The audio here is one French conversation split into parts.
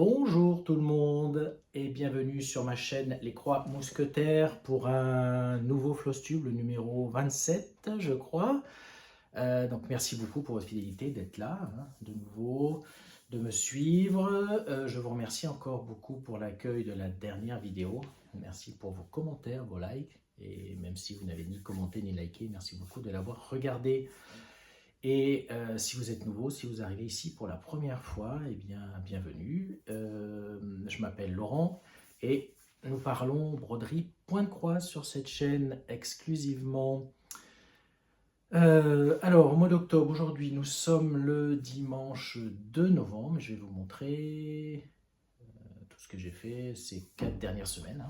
Bonjour tout le monde et bienvenue sur ma chaîne Les Croix Mousquetaires pour un nouveau Flostube, le numéro 27 je crois. Donc merci beaucoup pour votre fidélité d'être là, de nouveau, de me suivre. Je vous remercie encore beaucoup pour l'accueil de la dernière vidéo. Merci pour vos commentaires, vos likes. Et même si vous n'avez ni commenté ni liké, merci beaucoup de l'avoir regardé. Et si vous êtes nouveau, si vous arrivez ici pour la première fois, eh bien, bienvenue. Je m'appelle Laurent et nous parlons broderie point de croix sur cette chaîne exclusivement. Alors, au mois d'octobre, aujourd'hui, nous sommes le dimanche 2 novembre. Je vais vous montrer tout ce que j'ai fait ces 4 dernières semaines.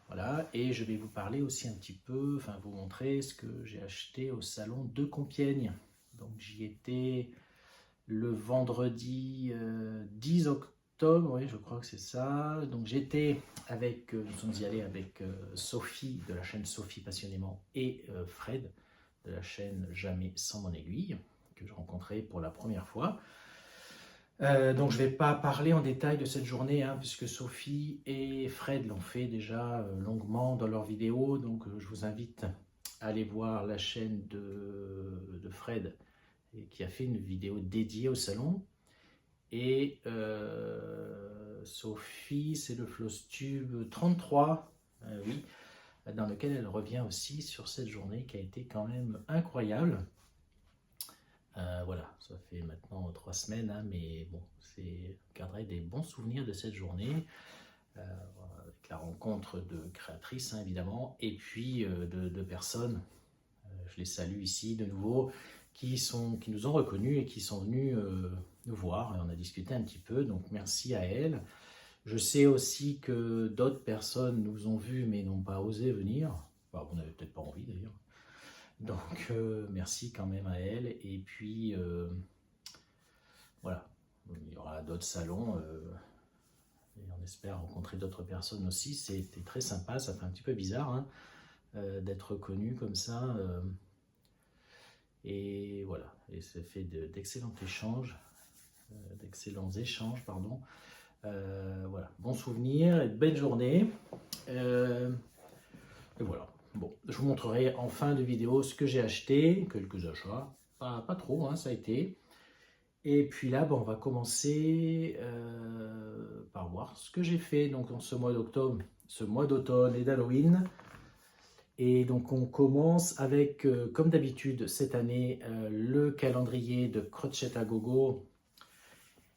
Voilà, et je vais vous parler aussi un petit peu, enfin vous montrer ce que j'ai acheté au salon de Compiègne. Donc j'y étais le vendredi 10 octobre, oui je crois que c'est ça. Donc j'étais avec, nous sommes y allés avec Sophie de la chaîne Sophie Passionnément et Fred de la chaîne Jamais sans mon aiguille, que je rencontrais pour la première fois. Donc je ne vais pas parler en détail de cette journée, puisque Sophie et Fred l'ont fait déjà longuement dans leurs vidéos. Donc je vous invite à aller voir la chaîne de Fred, qui a fait une vidéo dédiée au salon. Et Sophie, c'est le Flostube 33, oui, dans lequel elle revient aussi sur cette journée qui a été quand même incroyable. Voilà, ça fait maintenant 3 semaines, mais bon, je garderai des bons souvenirs de cette journée, avec la rencontre de créatrices, évidemment, et puis de personnes, je les salue ici de nouveau, qui nous ont reconnus et qui sont venus nous voir, et on a discuté un petit peu, donc merci à elles. Je sais aussi que d'autres personnes nous ont vus, mais n'ont pas osé venir, enfin, vous n'avez peut-être pas envie d'ailleurs. Donc merci quand même à elle. Et puis voilà, il y aura d'autres salons et on espère rencontrer d'autres personnes aussi. C'était très sympa, ça fait un petit peu bizarre d'être reconnu comme ça. Et voilà, et ça fait d'excellents échanges, pardon. Voilà, bons souvenirs et belle journée. Et voilà. Bon, je vous montrerai en fin de vidéo ce que j'ai acheté, quelques achats, pas trop, ça a été. Et puis là, on va commencer par voir ce que j'ai fait donc en ce mois d'octobre, ce mois d'automne et d'Halloween. Et donc on commence avec, comme d'habitude cette année, le calendrier de Crochet à Gogo,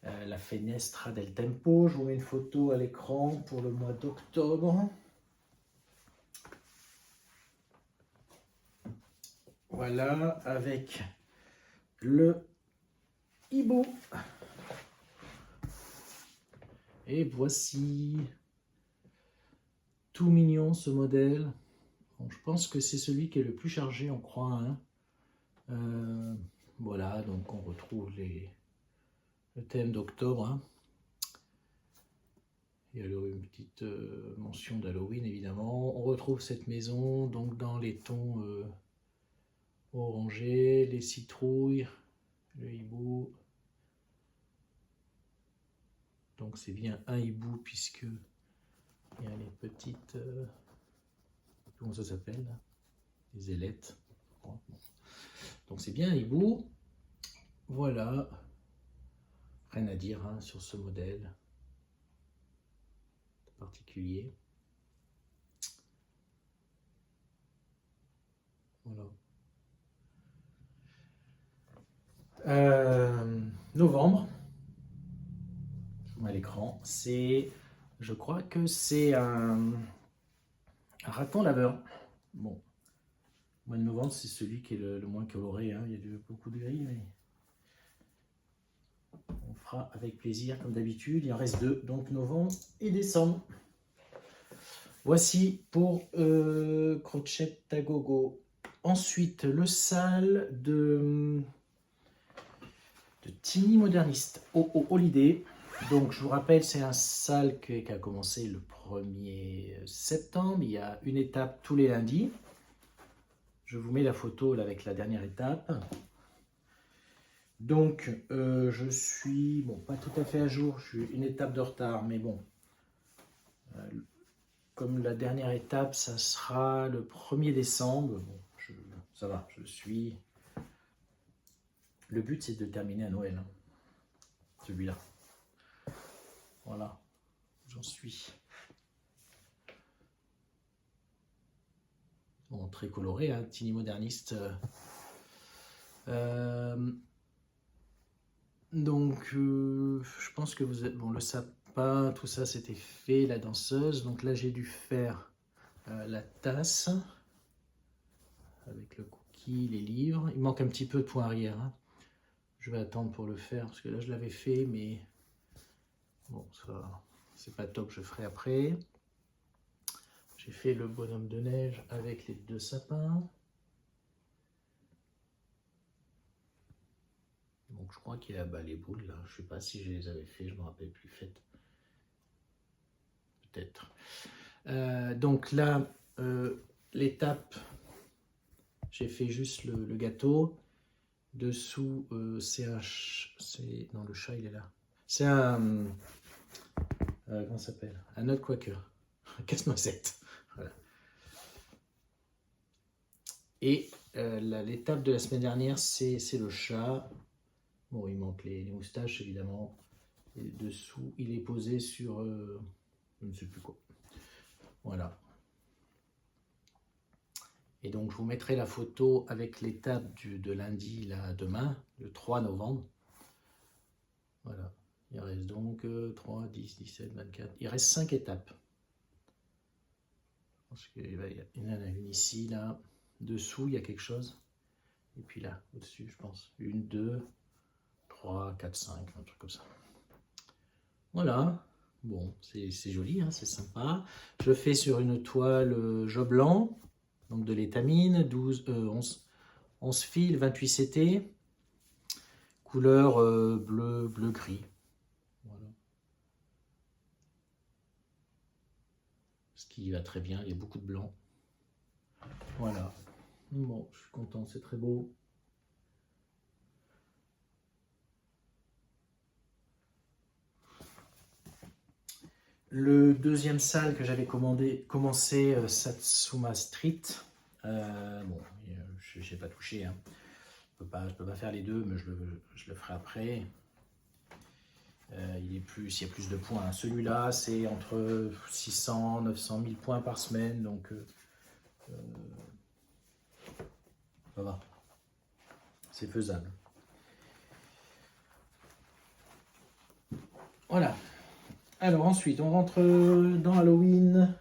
la Fenestra del Tempo. Je vous mets une photo à l'écran pour le mois d'octobre. Voilà, avec le hibou. Et voici, tout mignon ce modèle. Bon, je pense que c'est celui qui est le plus chargé, on croit. Voilà, donc on retrouve le thème d'octobre. Il y a une petite mention d'Halloween, évidemment. On retrouve cette maison donc dans les tons orangés, les citrouilles, le hibou. Donc c'est bien un hibou puisque il y a les petites... comment ça s'appelle? Les ailettes. Donc c'est bien un hibou. Voilà. Rien à dire sur ce modèle particulier. Voilà. Novembre, je vous mets à l'écran, je crois que c'est un raton laveur. Bon, le mois de novembre, c'est celui qui est le moins coloré, il y a beaucoup de gris, mais on fera avec plaisir comme d'habitude. Il en reste 2, donc novembre et décembre. Voici pour Crochet à Gogo. Ensuite, le sale de Tiny Moderniste au Holiday. Donc je vous rappelle, c'est un sale qui a commencé le 1er septembre. Il y a une étape tous les lundis. Je vous mets la photo là, avec la dernière étape. Donc, je suis, bon, pas tout à fait à jour, je suis une étape de retard, mais bon, comme la dernière étape, ça sera le 1er décembre, bon, ça va, je suis... Le but, c'est de terminer à Noël, hein, celui-là. Voilà, j'en suis. Bon, très coloré, hein, Tiny Moderniste. Donc, je pense que vous êtes... Bon, le sapin, tout ça, c'était fait, la danseuse. Donc là, j'ai dû faire la tasse avec le cookie, les livres. Il manque un petit peu de point arrière, hein. Je vais attendre pour le faire, parce que là, je l'avais fait, mais bon, ça, c'est pas top, je ferai après. J'ai fait le bonhomme de neige avec les 2 sapins. Donc, je crois qu'il y a les boules, là. Je sais pas si je les avais fait, je me rappelle plus faites. Peut-être. Donc là, l'étape, j'ai fait juste le gâteau. Dessous, c'est un... Non, le chat, il est là. C'est un... comment ça s'appelle? Un nut quaker. Un casse-noisette. Voilà. Et l'étape de la semaine dernière, c'est le chat. Bon, il manque les moustaches, évidemment. Et dessous, il est posé sur... je ne sais plus quoi. Voilà. Et donc, je vous mettrai la photo avec l'étape de lundi, là, demain, le 3 novembre. Voilà. Il reste donc 3, 10, 17, 24. Il reste 5 étapes. Je pense qu'il y en a une ici, là. Dessous, il y a quelque chose. Et puis là, au-dessus, je pense. 1, 2, 3, 4, 5, un truc comme ça. Voilà. Bon, c'est joli, hein, c'est sympa. Je fais sur une toile jaune blanc, donc de l'étamine, 11 fils, 28 CT, couleur bleu-gris. Voilà. Ce qui va très bien, il y a beaucoup de blanc. Voilà. Bon, je suis content, c'est très beau. Le deuxième salle que j'avais commencé, Satsuma Street. Bon, je n'ai pas touché, hein. Je peux pas faire les deux, mais je le ferai après. Il y a plus de points, hein. Celui-là, c'est entre 600 900 000 points par semaine, donc ça va. C'est faisable. Voilà. Alors ensuite, on rentre dans Halloween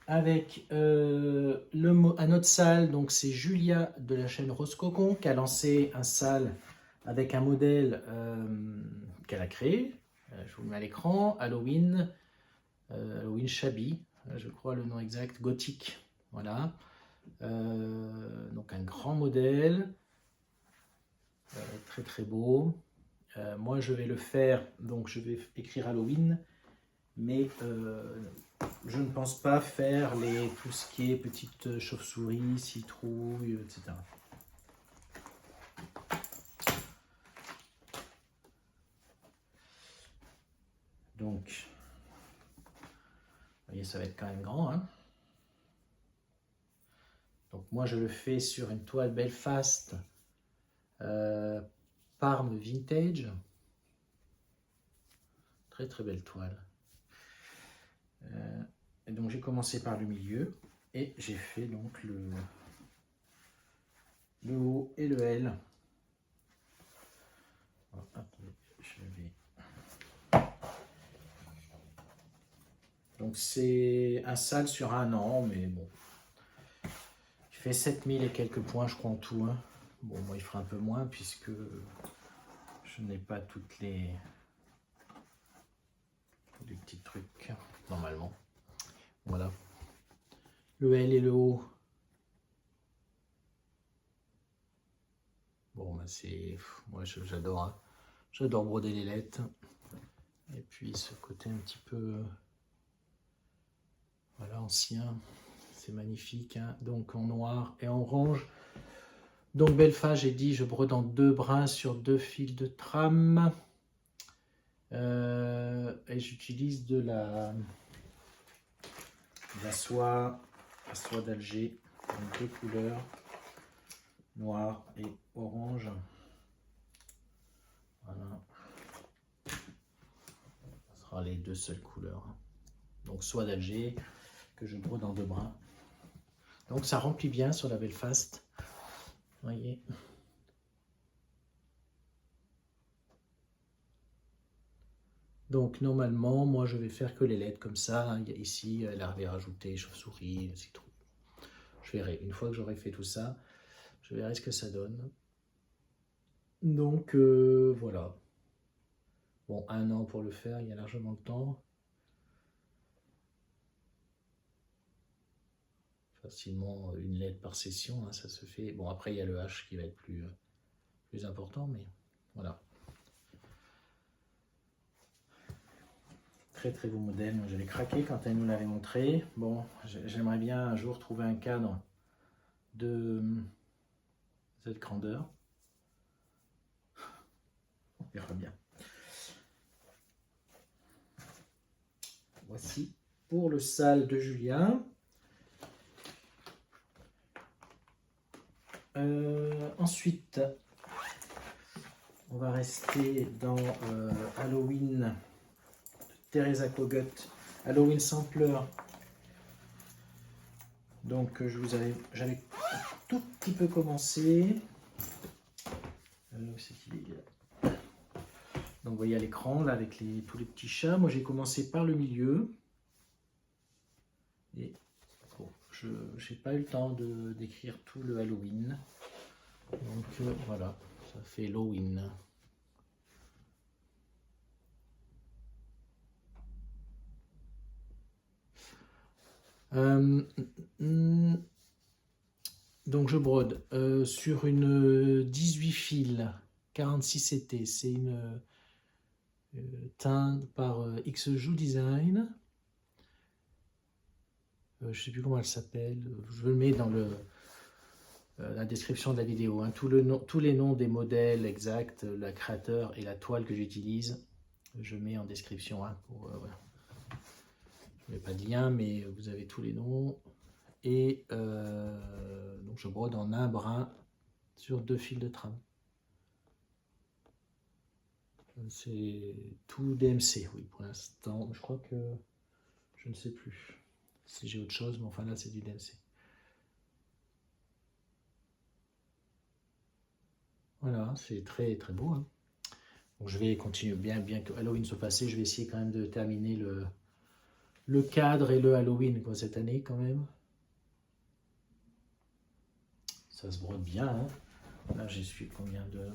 avec un autre salle. Donc c'est Julia de la chaîne Rose Cocon qui a lancé un salle avec un modèle qu'elle a créé. Je vous le mets à l'écran. Halloween Shabby, je crois le nom exact, gothique. Voilà. Donc un grand modèle, très très beau. Moi je vais le faire, donc je vais écrire Halloween, mais je ne pense pas faire tout ce qui est petites chauves-souris, citrouilles, etc. Donc, vous voyez, ça va être quand même grand, hein. Donc moi je le fais sur une toile Belfast Parme Vintage. Très très belle toile. Et donc j'ai commencé par le milieu et j'ai fait donc le haut et le L. Alors, attendez, donc c'est un salle sur un an, mais bon. Il fait 7000 et quelques points, je crois, en tout, hein. Bon, moi il fera un peu moins puisque je n'ai pas toutes les petits trucs normalement. Voilà. Le L et le O. Bon, bah c'est... Moi j'adore, hein. J'adore broder les lettres. Et puis ce côté un petit peu... Voilà, ancien. C'est magnifique, hein. Donc en noir et en orange. Donc Belfast, j'ai dit, je brode en 2 brins sur 2 fils de trame. Et j'utilise de la soie d'Alger, en 2 couleurs, noir et orange. Voilà. Ce sera les 2 seules couleurs. Donc soie d'Alger que je brode en 2 brins. Donc ça remplit bien sur la Belfast. Vous voyez. Donc normalement, moi je vais faire que les lettres comme ça. Il y a ici, elle avait rajouté chauve-souris, citrouille. Je verrai. Une fois que j'aurai fait tout ça, je verrai ce que ça donne. Donc voilà. Bon, 1 an pour le faire, il y a largement le temps. Facilement 1 lettre par session, hein, ça se fait. Bon, après il y a le H qui va être plus important, mais voilà. Très très beau modèle. J'avais craqué quand elle nous l'avait montré. Bon, j'aimerais bien un jour trouver un cadre de cette grandeur. On verra bien. Voici pour le sale de Julien. Ensuite, on va rester dans Halloween de Teresa Kogut, Halloween Sampler. Donc j'avais un tout petit peu commencé. C'est qu'il est là. Donc vous voyez à l'écran là avec tous les petits chats. Moi j'ai commencé par le milieu. Et bon, je n'ai pas eu le temps d'écrire tout le Halloween. Donc voilà, ça fait Halloween. Donc je brode sur une 18 fils 46 CT. C'est une teinte par XJou Design. Je ne sais plus comment elle s'appelle. Je le mets dans la description de la vidéo. Hein. Tous les noms des modèles exacts, la créateur et la toile que j'utilise, je mets en description. Hein, voilà. Je ne mets pas de lien, mais vous avez tous les noms. Et donc je brode en 1 brin sur 2 fils de trame. C'est tout DMC, oui, pour l'instant. Je crois que je ne sais plus si j'ai autre chose, mais enfin là c'est du DMC. Voilà, c'est très très beau. Hein. Donc je vais continuer, bien que Halloween soit passé, je vais essayer quand même de terminer le cadre et le Halloween quoi, cette année quand même. Ça se brode bien. Hein. Là j'ai su combien de...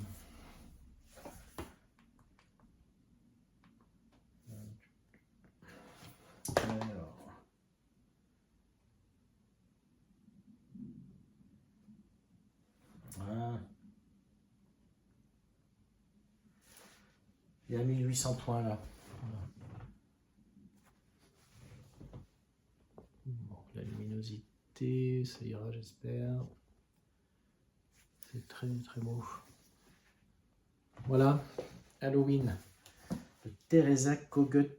Alors... Voilà. Il y a 1800 points là. Voilà. Bon, la luminosité, ça ira j'espère. C'est très très beau. Voilà, Halloween de Teresa Kogut.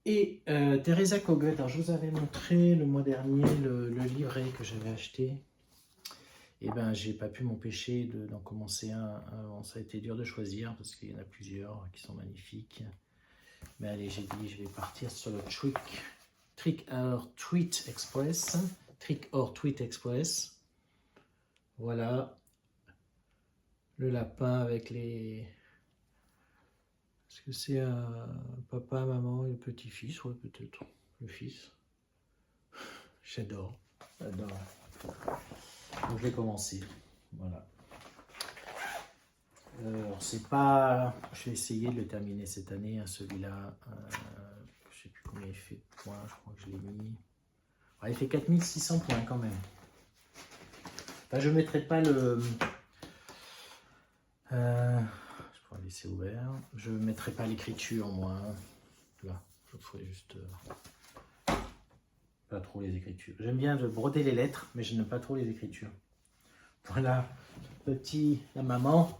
Et Teresa Kogut, alors je vous avais montré le mois dernier le livret que j'avais acheté. Et ben j'ai pas pu m'empêcher d'en commencer un. Ça a été dur de choisir parce qu'il y en a plusieurs qui sont magnifiques. Mais allez, j'ai dit je vais partir sur le Trick or Treat Express. Trick or Treat Express. Voilà. Le lapin avec les... Est-ce que c'est un papa, maman et le petit-fils? Ouais, peut-être. Le fils. J'adore. J'adore. Donc je vais commencer. Voilà. Alors c'est pas... Je vais essayer de le terminer cette année, hein, celui-là. Je sais plus combien il fait de points, je crois que je l'ai mis. Ah, il fait 4600 points quand même. Enfin, je ne mettrai pas le... je pourrais laisser ouvert. Je ne mettrai pas l'écriture, moi. Là, je ferai juste... pas trop les écritures. J'aime bien de broder les lettres, mais je n'aime pas trop les écritures. Voilà, la maman.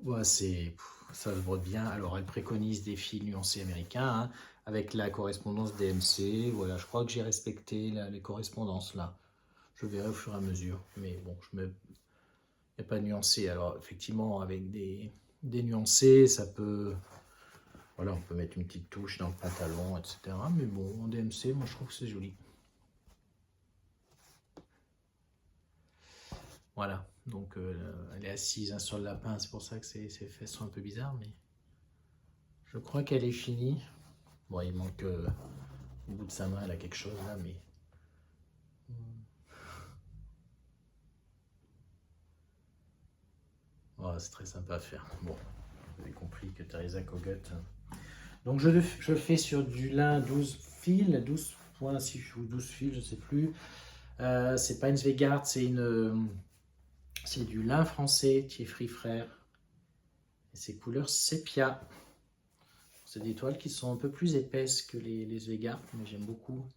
Ouais, ça se brode bien. Alors, elle préconise des fils nuancés américains, hein, avec la correspondance DMC. Voilà, je crois que j'ai respecté les correspondances là. Je verrai au fur et à mesure. Mais bon, il n'y a pas de nuancé. Alors, effectivement, avec des nuancés, ça peut... Voilà, on peut mettre une petite touche dans le pantalon, etc. Mais bon, en DMC, moi, je trouve que c'est joli. Voilà, donc elle est assise hein, sur le lapin, c'est pour ça que ses fesses sont un peu bizarres, mais je crois qu'elle est finie. Bon, il manque au bout de sa main, elle a quelque chose là, mais... Oh, c'est très sympa à faire. Bon, vous avez compris que Teresa Kogut... Donc je le fais sur du lin 12 fils, 12.6 ou 12 fils, je ne sais plus. C'est pas une Svegard, c'est du lin français, Thierry Frères. Et c'est couleur sépia. C'est des toiles qui sont un peu plus épaisses que les Svegard, mais j'aime beaucoup.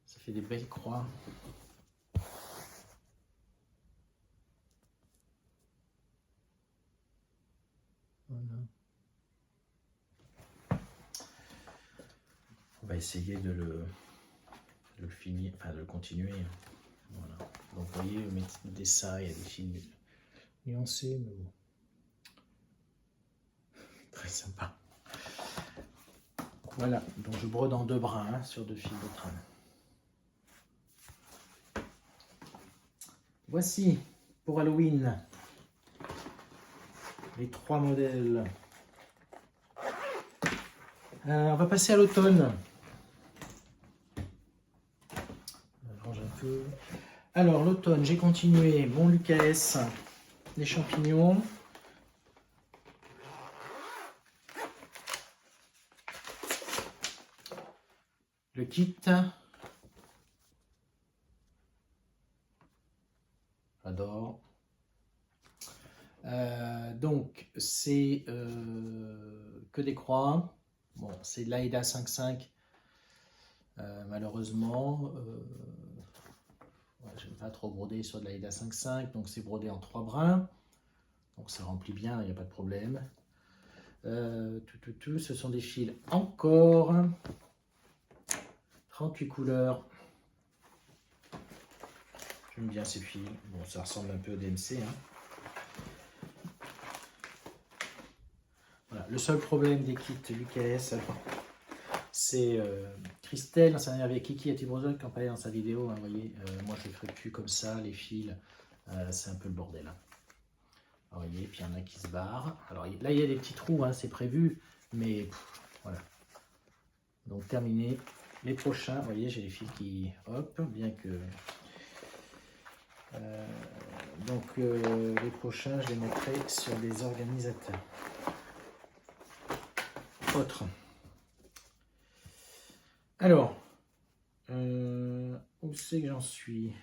Ça fait des belles croix. Voilà. On va essayer de le finir, enfin de le continuer. Voilà. Donc vous voyez, mes dessins, il y a des films nuancés, mais bon. Très sympa. Voilà, donc je brode en 2 brins hein, sur 2 fils de trame. Voici pour Halloween les 3 modèles. On va passer à l'automne. Je range un peu. Alors l'automne, j'ai continué mon Lucas, les champignons. Le kit. J'adore. Donc, c'est que des croix. Bon, c'est de l'Aïda 5.5. Malheureusement, je n'aime pas trop broder sur de l'Aïda 5.5. Donc, c'est brodé en 3 brins. Donc, ça remplit bien, il n'y a pas de problème. Ce sont des fils encore. 38 couleurs. J'aime bien ces fils. Bon, ça ressemble un peu à DMC. Hein. Voilà. Le seul problème des kits UKS, c'est Christelle, ça avec Kiki et Tibrozon qui en parlait dans sa vidéo. Hein, vous voyez, moi je ne ferai plus comme ça, les fils, c'est un peu le bordel. Hein. Alors, vous voyez, puis il y en a qui se barrent. Alors là, il y a des petits trous, hein, c'est prévu, mais voilà. Donc terminé. Les prochains, vous voyez, j'ai les fils qui, hop, bien que... les prochains, je les mettrai sur des organisateurs. Autre. Alors, où c'est que j'en suis?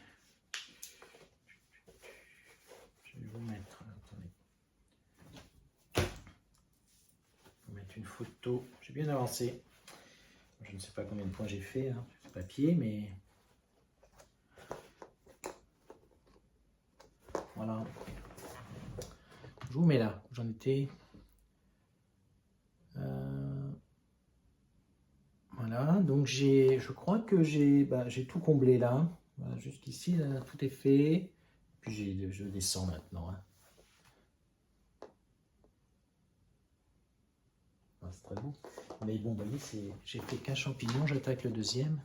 Je vais vous mettre, attendez. Je vais vous mettre une photo. J'ai bien avancé. Je ne sais pas combien de points j'ai fait, hein, sur ce papier, mais... Voilà. Je vous mets là, où j'en étais. Voilà, donc je crois que j'ai tout comblé là. Voilà, jusqu'ici, tout est fait. Puis je descends maintenant. Hein. Ah, c'est très beau. Mais bon, vous voyez, j'ai fait qu'un champignon, j'attaque le deuxième.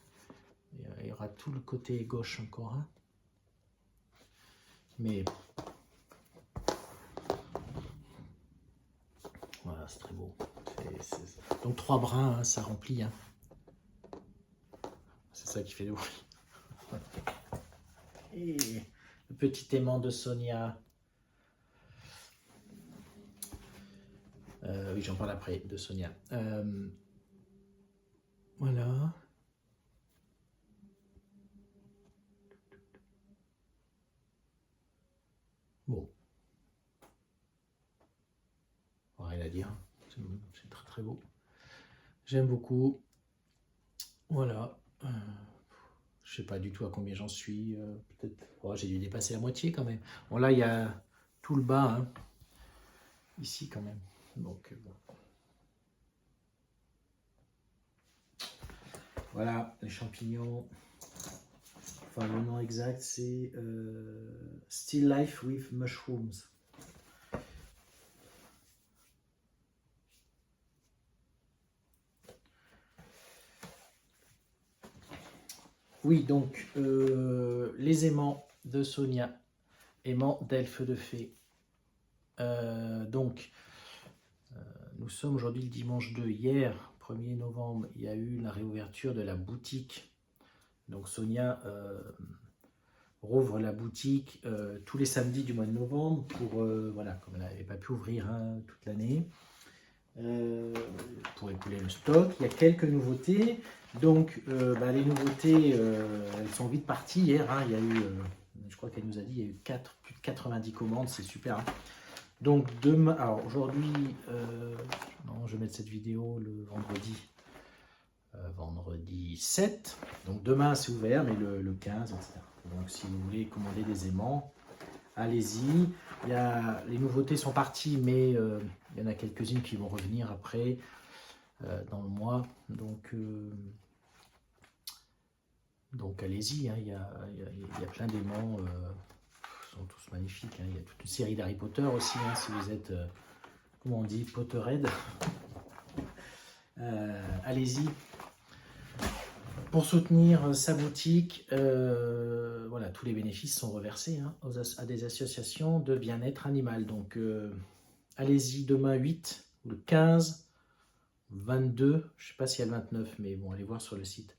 Il y aura tout le côté gauche encore. Hein. Mais voilà, c'est très beau. Donc 3 brins, hein, ça remplit. Hein. C'est ça qui fait le bruit. Et le petit aimant de Sonia. Oui, j'en parle après, de Sonia. Voilà. Bon. Rien à dire. C'est très très beau. J'aime beaucoup. Voilà. Je sais pas du tout à combien j'en suis. Peut-être. Oh, j'ai dû dépasser la moitié quand même. Bon, là, il y a tout le bas, hein, ici quand même. Donc, bon. Voilà, les champignons. Enfin, le nom exact, c'est Still Life with Mushrooms. Oui, donc, les aimants de Sonia, aimants d'elfe de fée. Donc, nous sommes aujourd'hui le dimanche 2. Hier, 1er novembre, il y a eu la réouverture de la boutique. Donc Sonia rouvre la boutique tous les samedis du mois de novembre pour, voilà, comme elle n'avait pas pu ouvrir hein, toute l'année, pour écouler le stock. Il y a quelques nouveautés. Donc les nouveautés, elles sont vite parties hier. Hein. Il y a eu, je crois qu'elle nous a dit, il y a eu plus de 90 commandes, c'est super. Hein. Donc demain, alors aujourd'hui, non, je vais mettre cette vidéo le vendredi 7. Donc demain c'est ouvert, mais le 15, etc. Donc si vous voulez commander des aimants, allez-y. Les nouveautés sont parties, mais il y en a quelques-unes qui vont revenir après dans le mois. Donc allez-y, hein. Il y a plein d'aimants. Ils sont tous magnifiques. Hein. Il y a toute une série d'Harry Potter aussi, hein, si vous êtes, comment on dit, Potterhead. Allez-y. Pour soutenir sa boutique, voilà, tous les bénéfices sont reversés hein, à des associations de bien-être animal. Donc allez-y demain 8, le 15, 22, je ne sais pas s'il y a le 29, mais bon, allez voir sur le site.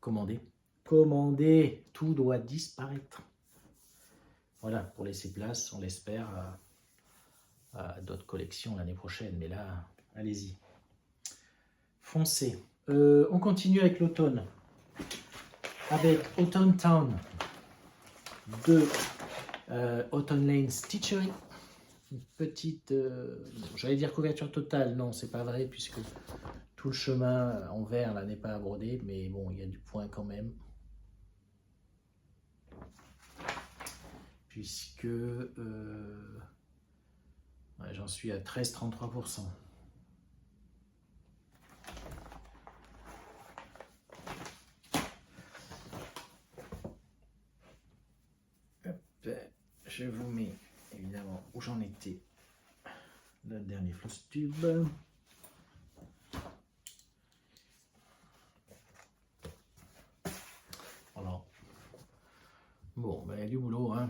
Commandez. Commandez, tout doit disparaître. Voilà, pour laisser place, on l'espère, à d'autres collections l'année prochaine. Mais là, allez-y. Foncez. On continue avec l'automne. Avec Autumn Town de Autumn Lane Stitchery. Une petite, j'allais dire couverture totale, non, c'est pas vrai, puisque tout le chemin en vert là n'est pas à broder, mais bon, il y a du point quand même. Puisque ouais, j'en suis à 13,33%. Je vous mets évidemment où j'en étais. Le dernier floss tube. Voilà. Bon, ben, il y a du boulot. Hein.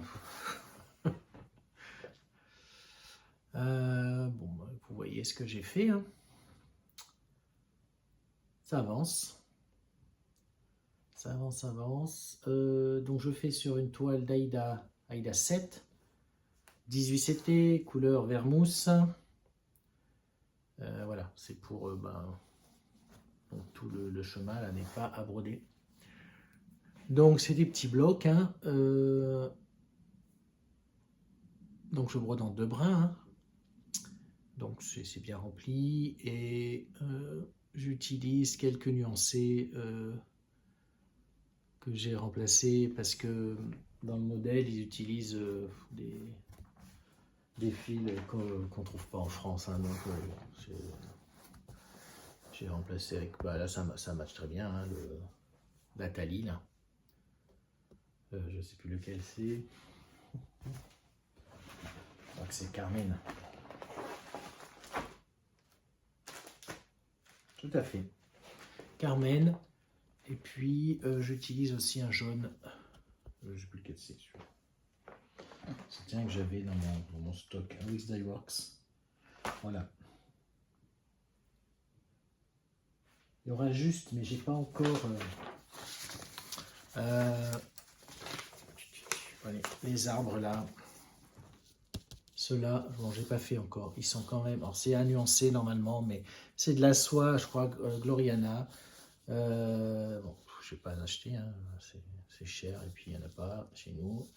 Bon, ben, vous voyez ce que j'ai fait. Hein. Ça avance. Ça avance, ça avance. Donc je fais sur une toile d'Aïda Aïda 7. 18 CT, couleur vert mousse. Voilà, c'est pour donc tout le chemin là n'est pas à broder. Donc c'est des petits blocs. Hein, donc je brode en 2 brins. Hein, donc c'est bien rempli. Et j'utilise quelques nuancés que j'ai remplacés parce que dans le modèle ils utilisent des fils qu'on ne trouve pas en France. Hein, donc j'ai remplacé avec, là ça match très bien, hein, la Thalie là. Je ne sais plus lequel c'est. Je crois que c'est Carmen. Tout à fait. Carmen. Et puis j'utilise aussi un jaune. Je ne sais plus lequel c'est celui-là. C'est un que j'avais dans mon stock. Un Wix Dye Works. Voilà. Il y aura juste, mais j'ai pas encore. Allez, les arbres là. Ceux-là, bon, j'ai pas fait encore. Ils sont quand même. Alors, c'est à nuancer normalement, mais c'est de la soie, je crois, Gloriana. Bon, je vais pas en acheter, hein. C'est cher et puis il n'y en a pas chez nous.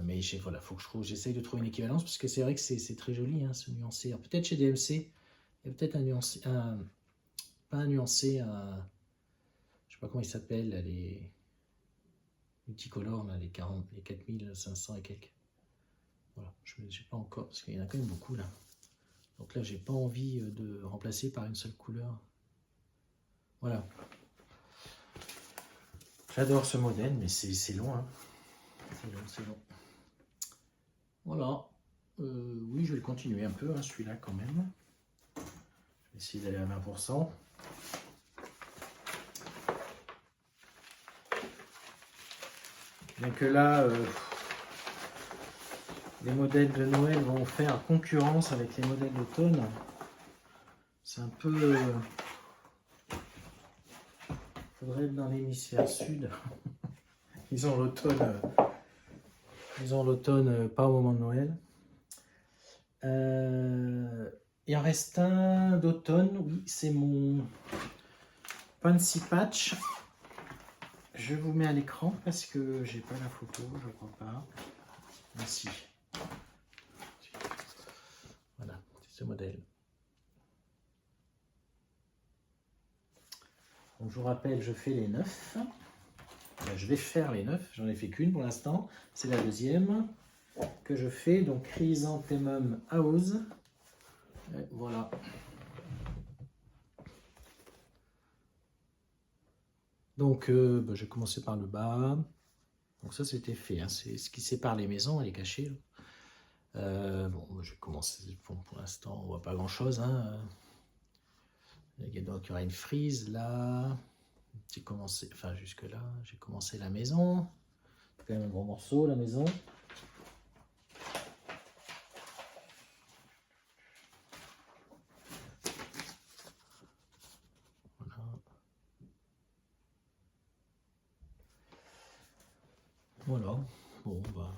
Mais voilà, faut que j'essaye de trouver une équivalence parce que c'est vrai que c'est très joli, hein, ce nuancé. Peut-être chez DMC, il y a peut-être un nuancé, pas nuancé un... Je sais pas comment il s'appelle, les multicolores, là, les 4500 et quelques. Voilà, je n'ai pas encore, parce qu'il y en a quand même beaucoup là. Donc là, j'ai pas envie de remplacer par une seule couleur. Voilà. J'adore ce modèle, mais c'est long, hein. C'est long. Voilà. Oui, je vais le continuer un peu, hein, celui-là quand même. Je vais essayer d'aller à 20%. Bien que là, les modèles de Noël vont faire concurrence avec les modèles d'automne. C'est un peu... faudrait être dans l'hémisphère sud. Ils ont l'automne pas au moment de Noël. Il en reste un d'automne, oui, c'est mon Fancy Patch. Je vous mets à l'écran parce que j'ai pas la photo, je crois pas. Merci. Voilà, c'est ce modèle. Donc je vous rappelle, je fais les 9. Je vais faire les 9, j'en ai fait qu'une pour l'instant. C'est la deuxième que je fais, donc Chrysanthemum House. Et voilà. Donc je vais commencer par le bas. Donc ça c'était fait, hein. C'est ce qui sépare les maisons, elle est cachée. Bon, je vais commencer, bon, pour l'instant on voit pas grand chose, hein. Donc il y aura une frise là. J'ai commencé, enfin jusque là, j'ai commencé la maison. C'est quand même un gros morceau la maison. Voilà, bon, bah,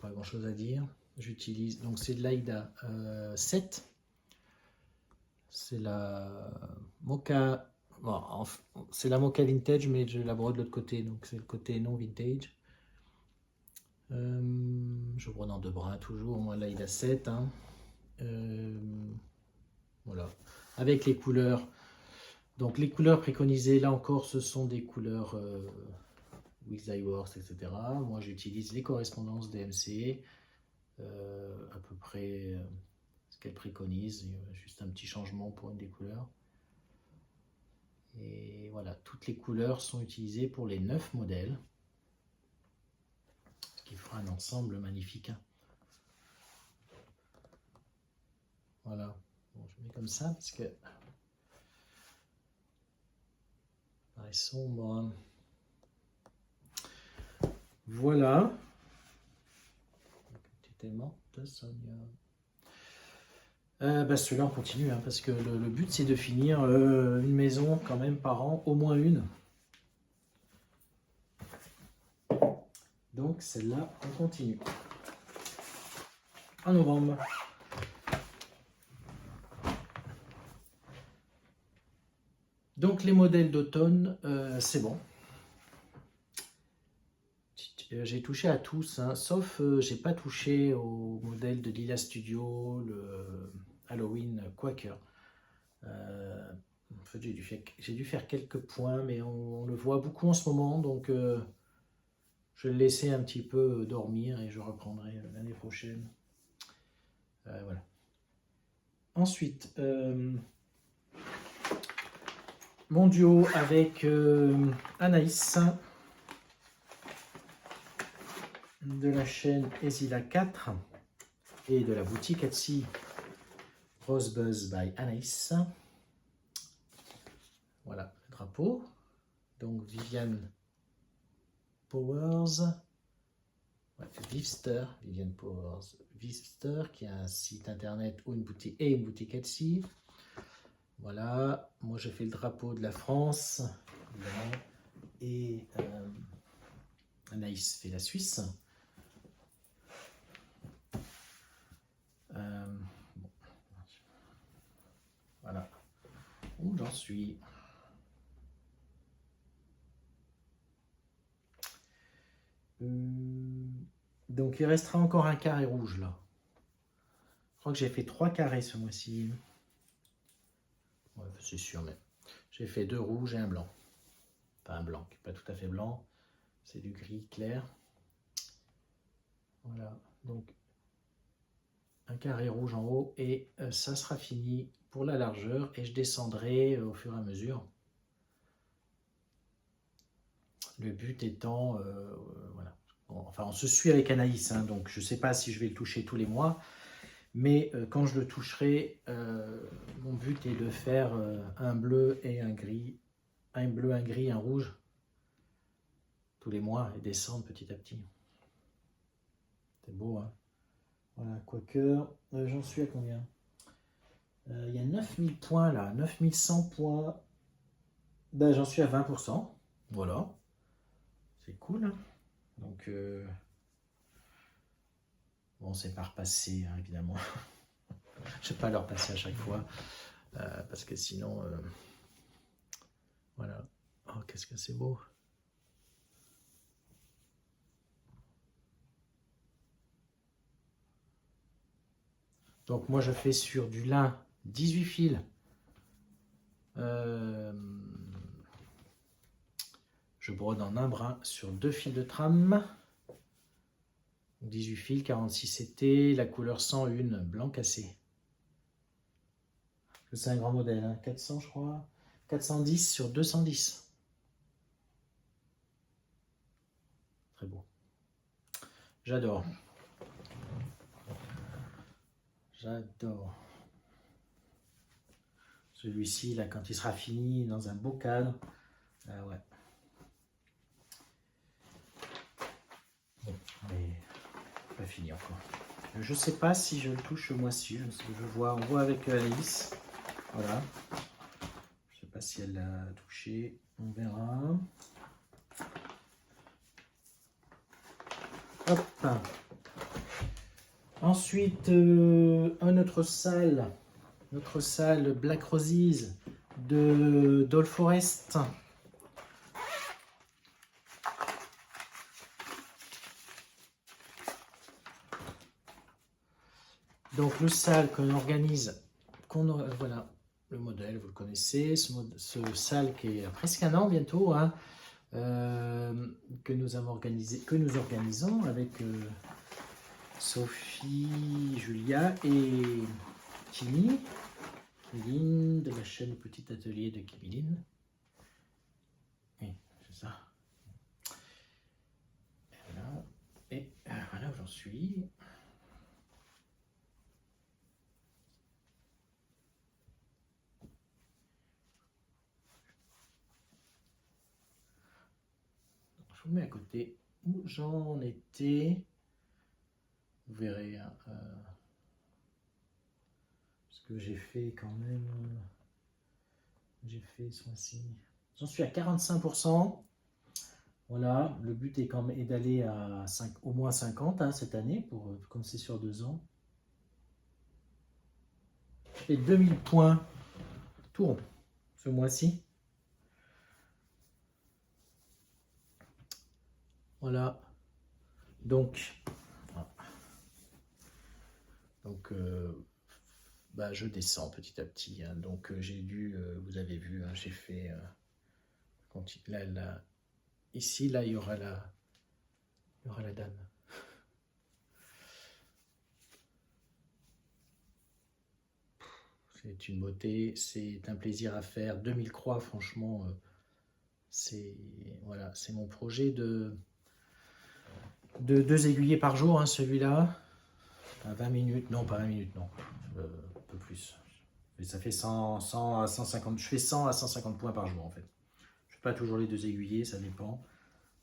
pas grand chose à dire. J'utilise, donc c'est de l'Aïda 7. C'est la Mocha, bon, c'est la Mocha Vintage, mais je la brode de l'autre côté, donc c'est le côté non vintage. Je brode en 2 brins toujours, moi l'Aïda 7. Hein. Voilà, avec les couleurs. Donc les couleurs préconisées, là encore, ce sont des couleurs Wix Works, etc. Moi, j'utilise les correspondances DMC, à peu près ce qu'elles préconisent, juste un petit changement pour une des couleurs. Et voilà, toutes les couleurs sont utilisées pour les 9 modèles, ce qui fera un ensemble magnifique. Hein. Voilà, bon, je mets comme ça parce que paraît sombre. Voilà. Tu étais morte, Sonia. Bah celui-là on continue, hein, parce que le but c'est de finir une maison quand même par an, au moins une. Donc celle-là on continue. En novembre. Donc les modèles d'automne, c'est bon. J'ai touché à tous, hein, sauf j'ai pas touché au modèle de Lila Studio, le Halloween Quaker. En fait, j'ai dû faire quelques points, mais on le voit beaucoup en ce moment, donc je vais le laisser un petit peu dormir et je reprendrai l'année prochaine. Voilà. Ensuite, mon duo avec Anaïs de la chaîne Ezila 4 et de la boutique Etsy Rosebuzz by Anaïs. Voilà le drapeau. Donc Viviane Powers, Vivster, Viviane Powers, Vivster, qui a un site internet ou une boutique et une boutique Etsy. Voilà, moi je fais le drapeau de la France et Anaïs fait la Suisse. Bon. Voilà où j'en suis. Donc il restera encore un carré rouge là. Je crois que j'ai fait 3 carrés ce mois-ci. Ouais, c'est sûr, mais J'ai fait 2 rouges et un blanc. Enfin un blanc, qui n'est pas tout à fait blanc. C'est du gris clair. Voilà, donc un carré rouge en haut et ça sera fini pour la largeur et je descendrai au fur et à mesure. Le but étant, voilà. Enfin, on se suit avec Anaïs, hein, donc je ne sais pas si je vais le toucher tous les mois, mais quand je le toucherai, mon but est de faire un bleu et un gris, un bleu, un gris, un rouge, tous les mois et descendre petit à petit. C'est beau, hein? Voilà, quoique, j'en suis à combien? Il y a 9000 points là, 9100 points. Ben, j'en suis à 20%. Voilà. C'est cool, hein. Donc, bon, c'est pas repassé, hein, évidemment. Je ne vais pas leur passer à chaque fois, parce que sinon, voilà. Oh, qu'est-ce que c'est beau. Donc, moi, je fais sur du lin 18 fils. Je brode en un brin sur 2 fils de trame. 18 fils, 46 CT, la couleur 101, blanc cassé. C'est un grand modèle, hein, 400 je crois. 410 sur 210. Très beau. J'adore. J'adore. Celui-ci, là, quand il sera fini, dans un beau cadre. Ah ouais. Bon, mais pas fini encore. Je sais pas si je le touche ce mois-ci. On voit avec Alice. Voilà. Je sais pas si elle l'a touché. On verra. Hop. Ensuite, notre salle Black Roses de Doll Forest. Donc le sale qu'on organise, voilà le modèle, vous le connaissez, ce sale qui est presque un an bientôt, hein, que nous organisons avec Sophie, Julia et Kimi de la chaîne Petit Atelier de Kimiline. Oui, c'est ça. Et voilà où j'en suis. Je vous mets à côté où j'en étais. Vous verrez hein, ce que j'ai fait quand même. J'ai fait ce mois-ci. J'en suis à 45%. Voilà, le but est quand même d'aller à au moins 50 hein, cette année, comme c'est sur 2 ans. Je fais 2000 points tout rond ce mois-ci. Voilà. Donc bah, je descends petit à petit. Hein. Donc j'ai dû, vous avez vu, hein, j'ai fait. Là, ici, là, il y aura la dame. C'est une beauté, c'est un plaisir à faire. 2000 croix, franchement, c'est voilà, c'est mon projet de 2 aiguillés par jour, hein, celui-là. À 20 minutes, non, pas 20 minutes, non, un peu plus. Mais ça fait 100 à 150, je fais 100 à 150 points par jour en fait. Je ne fais pas toujours les 2 aiguillés, ça dépend.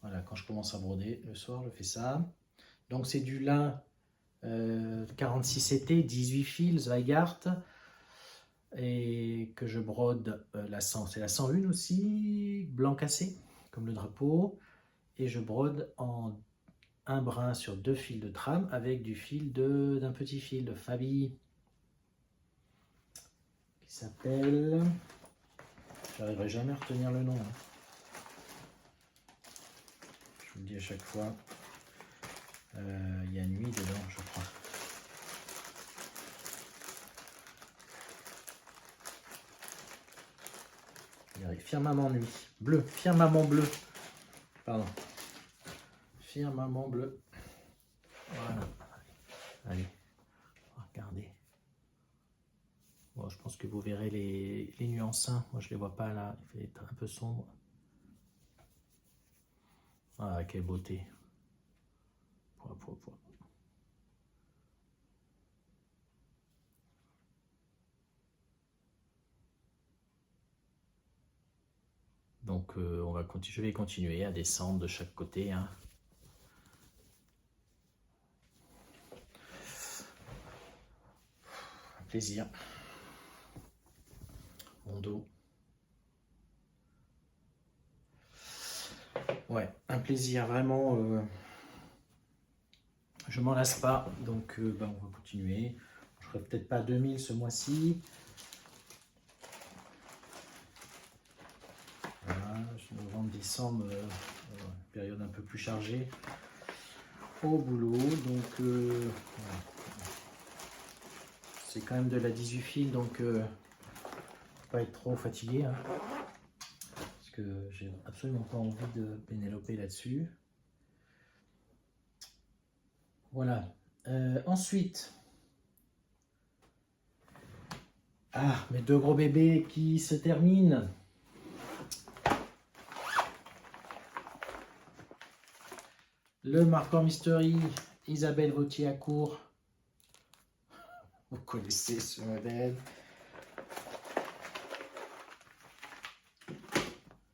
Voilà, quand je commence à broder le soir, je fais ça. Donc c'est du lin 46 CT, 18 fils, Zweigart. Et que je brode, c'est la 101 aussi, blanc cassé, comme le drapeau. Et je brode en un brin sur 2 fils de trame avec du fil d'un petit fil de Fabi qui s'appelle, j'arriverai jamais à retenir le nom, hein. Je vous le dis à chaque fois, il y a nuit dedans je crois. Firmament nuit. Bleu. Firmament bleu. Pardon. Firmament bleu. Voilà. Allez. Regardez. Bon, je pense que vous verrez les nuances. Hein. Moi, je ne les vois pas là. Il fait un peu sombre. Ah, quelle beauté. Donc, je vais continuer à descendre de chaque côté. Hein. Un plaisir. Mon dos. Ouais, un plaisir vraiment. Je m'en lasse pas, donc on va continuer. Je ferai peut-être pas 2000 ce mois-ci. Voilà, novembre, décembre, période un peu plus chargée au boulot, donc voilà. C'est quand même de la 18 fils, donc pas être trop fatigué, hein, parce que j'ai absolument pas envie de pénéloper là-dessus. Voilà. Ensuite, mes deux gros bébés qui se terminent. Le marqueur Mystery Isabelle Vautier-Acourt. Vous connaissez ce modèle.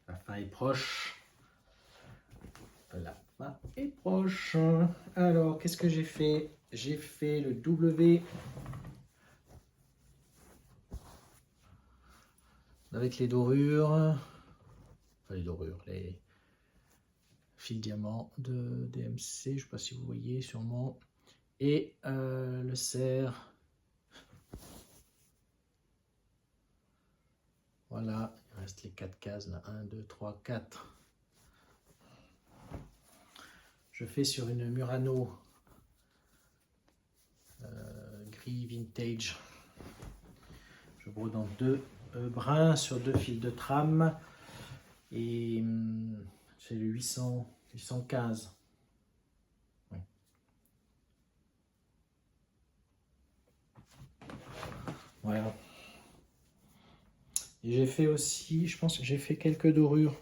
La fin est proche. La fin est proche. Alors, qu'est-ce que j'ai fait? J'ai fait le W avec les dorures. Enfin, les dorures, les fil diamant de DMC, je ne sais pas si vous voyez sûrement, et le cerf. Voilà, il reste les 4 cases là, 1, 2, 3, 4. Je fais sur une Murano gris vintage. Je brode en 2 brins sur 2 fils de trame et c'est le 815. Ouais. Voilà. Et j'ai fait aussi, je pense que j'ai fait quelques dorures,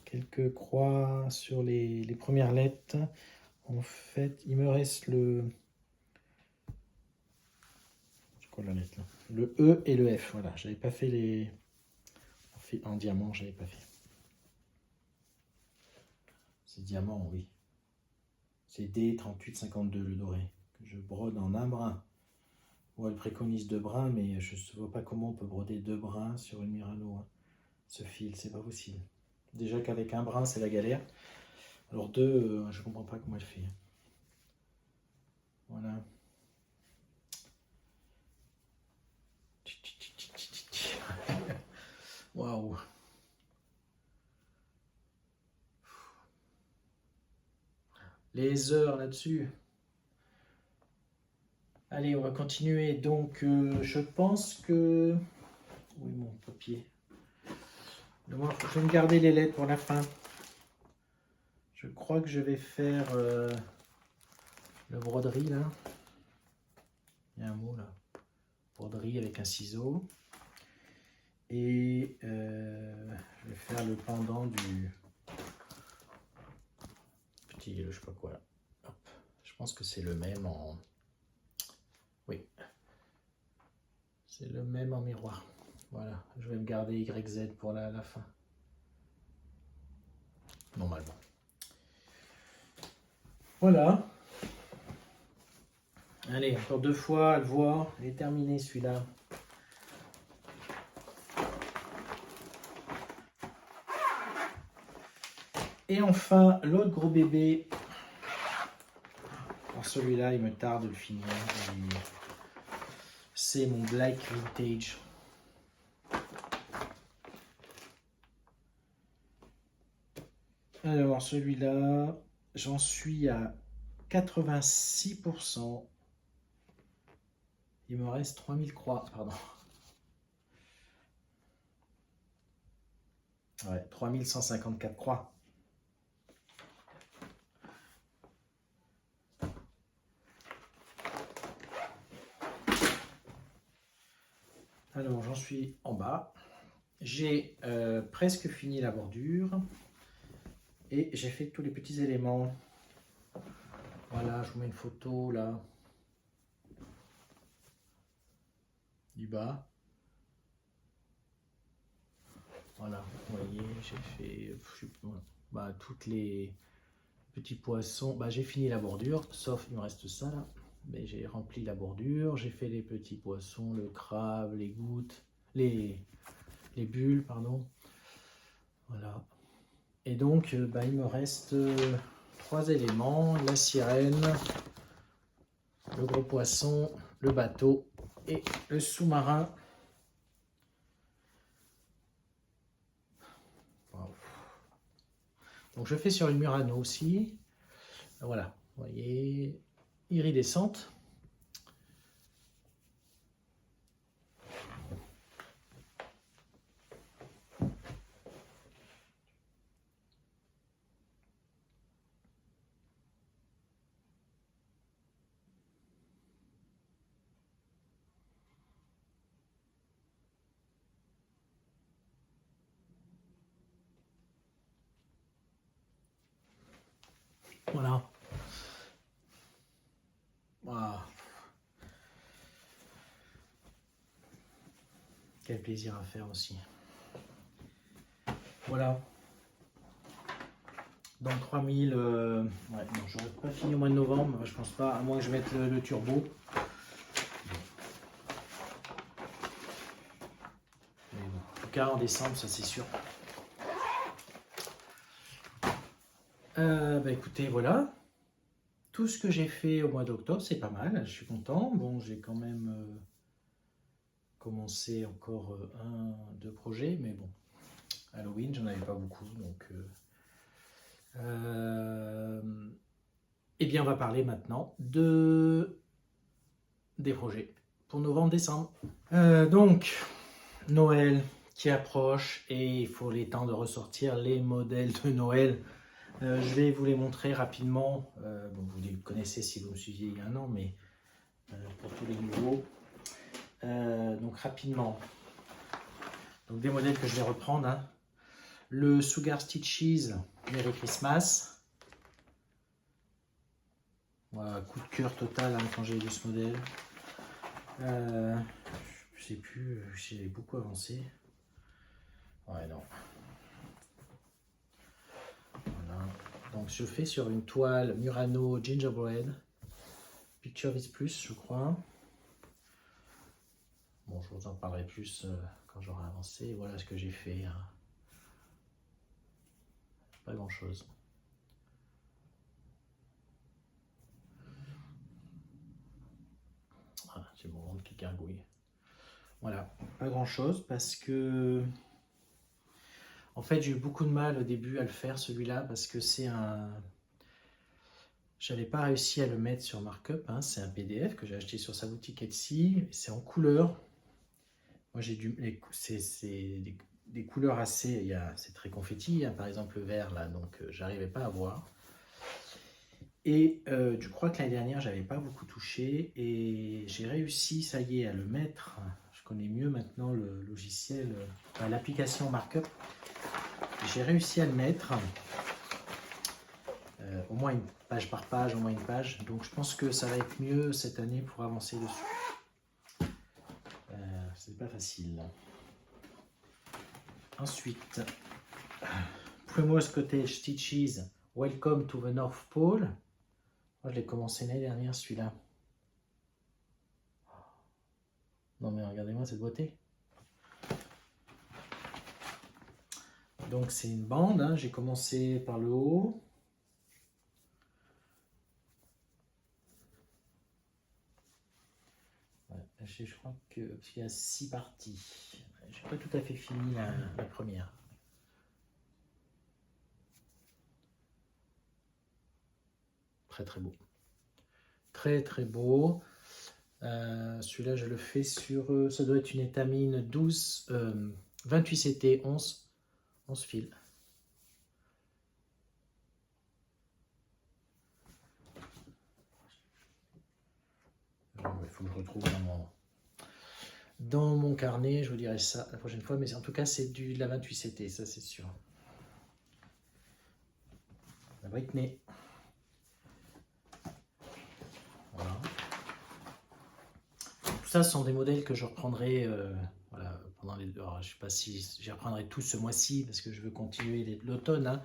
quelques croix sur les premières lettres. En fait, il me reste le... C'est quoi la lettre là? Le E et le F. Voilà, j'avais pas fait les... En diamant, j'avais pas fait. C'est diamant, oui. C'est D3852 le doré, que je brode en un brin. Bon, elle préconise 2 brins, mais je ne vois pas comment on peut broder 2 brins sur une Murano. Hein. Ce fil, c'est pas possible. Déjà qu'avec un brin, c'est la galère. Alors 2, je comprends pas comment elle fait. Voilà. Waouh. Les heures là-dessus. Allez, on va continuer. Donc, je pense que... Oui, mon papier. Je vais me garder les lettres pour la fin. Je crois que je vais faire le broderie, là. Il y a un mot, là. Broderie avec un ciseau. Et je vais faire le pendant du petit, je sais pas quoi, là. Hop. Je pense que c'est le même en... Oui. C'est le même en miroir. Voilà, je vais me garder YZ pour la fin. Normalement. Voilà. Allez, encore 2 fois à le voir. Il est terminé celui-là. Et enfin, l'autre gros bébé. Alors celui-là, il me tarde de le finir. C'est mon Black Vintage. Alors celui-là, j'en suis à 86%. Il me reste 3000 croix, pardon. Ouais, 3154 croix. Alors, j'en suis en bas. J'ai presque fini la bordure. Et j'ai fait tous les petits éléments. Voilà, je vous mets une photo là. Du bas. Voilà, vous voyez, j'ai fait bah, toutes les petits poissons. Bah, j'ai fini la bordure, sauf il me reste ça là. Mais j'ai rempli la bordure, j'ai fait les petits poissons, le crabe, les gouttes, les bulles, pardon. Voilà. Et donc, bah, il me reste 3 éléments, la sirène, le gros poisson, le bateau et le sous-marin. Wow. Donc je fais sur une Murano aussi. Voilà, vous voyez, iridescente. Voilà. Wow. Quel plaisir à faire aussi. Voilà. Donc 3000, ouais, non, j'aurais pas fini au mois de novembre, je pense pas, à moins que je mette le turbo. Mais bon, en tout cas en décembre, ça c'est sûr. Bah écoutez, voilà. Tout ce que j'ai fait au mois d'octobre, c'est pas mal, je suis content. Bon, j'ai quand même commencé encore 2 projets, mais bon, Halloween, j'en avais pas beaucoup, donc... eh bien, on va parler maintenant des projets pour novembre-décembre. Donc, Noël qui approche et il faut les temps de ressortir les modèles de Noël. Je vais vous les montrer rapidement. Bon, vous les connaissez si vous me suiviez il y a un an, mais pour tous les nouveaux. Donc rapidement, donc des modèles que je vais reprendre. Hein. Le Sugar Stitches Merry Christmas. Voilà, coup de cœur total hein, quand j'ai vu ce modèle. Je sais plus, j'ai beaucoup avancé. Ouais, non. Voilà. Donc je fais sur une toile Murano Gingerbread. Picture Vis Plus, je crois. Bon, je vous en parlerai plus quand j'aurai avancé. Voilà ce que j'ai fait. Hein. Pas grand chose. Ah, j'ai mon ventre qui gargouille. Voilà, pas grand chose parce que en fait j'ai eu beaucoup de mal au début à le faire celui-là parce que c'est un... J'avais pas réussi à le mettre sur Markup, hein. C'est un PDF que j'ai acheté sur sa boutique Etsy, c'est en couleur. Moi j'ai dû... C'est des couleurs assez... C'est très confetti, hein. Par exemple le vert là, donc j'arrivais pas à voir. Et je crois que l'année dernière, j'avais pas beaucoup touché et j'ai réussi, ça y est, à le mettre. Je connais mieux maintenant le logiciel, l'application Markup. J'ai réussi à le mettre, au moins une page par page, au moins une page. Donc je pense que ça va être mieux cette année pour avancer dessus. C'est pas facile. Ensuite, Primrose Cottage Stitches Welcome to the North Pole. Moi, je l'ai commencé l'année dernière, celui-là. Non mais regardez-moi cette beauté. Donc c'est une bande, hein. J'ai commencé par le haut. Ouais, je crois qu'il y a 6 parties. J'ai pas tout à fait fini la première. Très très beau. Très très beau. Celui-là je le fais sur, ça doit être une étamine 12, 28 CT 11 11 fils. Il faut que je retrouve dans mon carnet, je vous dirai ça la prochaine fois, mais en tout cas c'est de la 28CT, ça c'est sûr. La Britney. Voilà. Tout ça ce sont des modèles que je reprendrai voilà, pendant les... Alors, je ne sais pas si j'y reprendrai tout ce mois-ci, parce que je veux continuer l'automne, hein.